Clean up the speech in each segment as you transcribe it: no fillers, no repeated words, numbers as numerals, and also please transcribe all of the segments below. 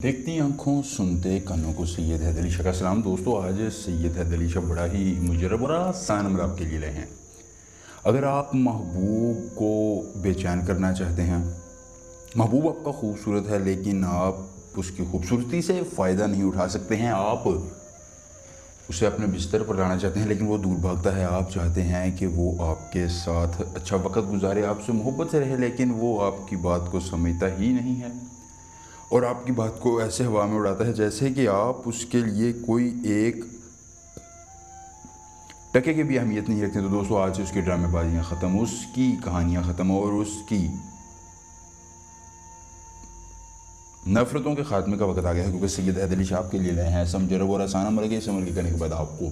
देखती आंखों सुनते कानों को सैयद हैदर अली शाह का सलाम। दोस्तों, आज सैयद हैदर अली शाह बड़ा ही मुजरब और आसान अमर आपके लिए लाए हैं। अगर आप महबूब को बेचैन करना चाहते हैं, महबूब आपका खूबसूरत है लेकिन आप उसकी खूबसूरती से फ़ायदा नहीं उठा सकते हैं, आप उसे अपने बिस्तर पर लाना चाहते हैं लेकिन वो दूर भागता है, आप चाहते हैं कि वो आपके साथ अच्छा वक्त गुजारे, आपसे मोहब्बत से रहे, लेकिन वो आपकी बात को समझता ही नहीं है और आपकी बात को ऐसे हवा में उड़ाता है जैसे कि आप उसके लिए कोई एक टके की भी अहमियत नहीं रखते। तो दोस्तों, आज से उसकी ड्रामेबाजियाँ ख़त्म, उसकी कहानियाँ ख़त्म और उसकी नफ़रतों के ख़ात्मे का वक्त आ गया है, क्योंकि सैयद हैदर अली शाह आपके लिए लाए हैं समझरब और आसान अमल के। इस अमल के करने के बाद आपको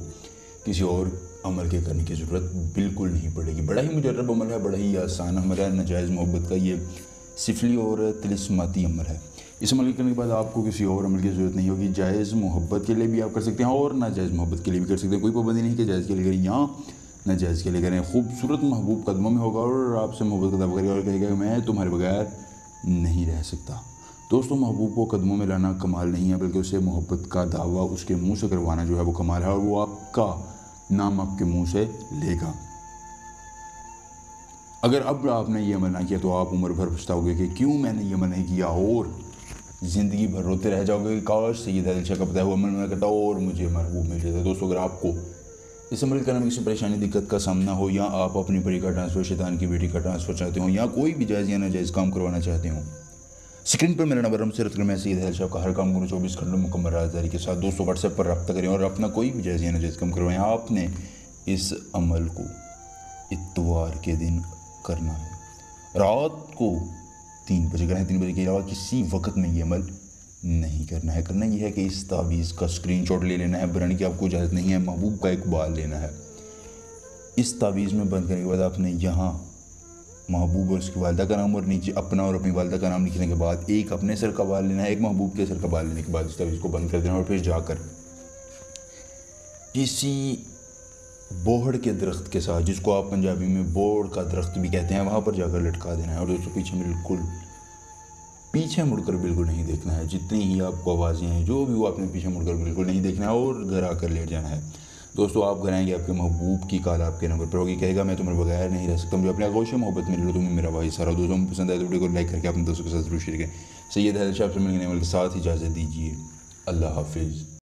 किसी और अमल के करने की ज़रूरत बिल्कुल नहीं पड़ेगी। बड़ा ही मुजरब अमल है, बड़ा ही आसान अमल है। नाजायज़ मोहब्बत का ये सिफली और तिलिस्माती अमल है। इस अमल के करने के बाद आपको किसी और अमल की ज़रूरत नहीं होगी। जायज़ मोहब्बत के लिए भी आप कर सकते हैं और नाजायज़ मोहब्बत के लिए भी कर सकते हैं। कोई पाबंदी नहीं कि जायज़ के लिए करें या नाजायज़ के लिए करें। खूबसूरत महबूब कदमों में होगा और आपसे मोहब्बत का दावा करेगा और कहेगा मैं तुम्हारे बगैर नहीं रह सकता। दोस्तों, महबूब को कदमों में लाना कमाल नहीं है, बल्कि उसे मोहब्बत का दावा उसके मुंह से करवाना जो है वो कमाल है, और वो आपका नाम आपके मुंह से लेगा। अगर अब आपने ये अमल ना किया तो आप उम्र भर पछताओगे कि क्यों मैंने ये अमल नहीं किया, और ज़िंदगी भर रोते रह जाओगे कि काश सैयद हैदर अली शाह का बताया हुआ अमल मैं करता और मुझे महबूब मिल जाता। दोस्तों, अगर आपको इस अमल करने में किसी परेशानी दिक्कत का सामना हो, या आप अपनी परी का ट्रांसफ़र, शैतान की बेटी का ट्रांसफ़र चाहते हो, या कोई भी जायज़ या नाजायज़ काम करवाना चाहते हो, स्क्रीन पर मेरा नंबर हमसे रद्द मैं सैयद हैदर अली शाह का हर काम करूँ 24 घंटों मुकम्मल राज़दारी के साथ। दोस्तों, व्हाट्सएप पर रब्ता करें और अपना कोई भी जायज़ या नाजायज़ काम करवाएं। आपने इस अमल को इतवार के दिन करना है, रात को 3 बजे करना है। 3 बजे के अलावा किसी वक्त में ये अमल नहीं करना है। करना यह है कि इस तावीज़ का स्क्रीनशॉट ले लेना है, बनाने की आपको इजाज़त नहीं है, महबूब का एक बाल लेना है। इस तावीज़ में बंद करने के बाद आपने यहाँ महबूब और उसकी वालदा का नाम और नीचे अपना और अपनी वालदा का नाम लिखने के बाद एक अपने सर का बाल लेना है, एक महबूब के सर का बाल लेने के बाद इस तावीज़ को बंद कर देना और फिर जाकर किसी बोहड़ के दरख्त के साथ, जिसको आप पंजाबी में बोहड़ का दरख्त भी कहते हैं, वहाँ पर जाकर लटका देना है। और दोस्तों, पीछे मुड़कर बिल्कुल नहीं देखना है। जितनी ही आपको आवाज़ें हैं, जो भी वो आपने पीछे मुड़कर बिल्कुल नहीं देखना है और घर आकर लेट जाना है। दोस्तों, आप घर आएंगे, आपके महबूब की कॉल आपके नंबर पर होगी, कहेगा मैं तुम्हारे बगैर नहीं रह सकता, मुझे अपने आगोश मोहब्बत में ले लो, तुम्हें मेरा भाई सारा। दोस्तों, हमें पसंद आए तो वीडियो को लाइक करके अपने दोस्तों के साथ जरूर शेयर करें। सैयद हैदर अली शाह से मिलने वाले के साथ इजाज़त दीजिए। अल्लाह हाफिज़।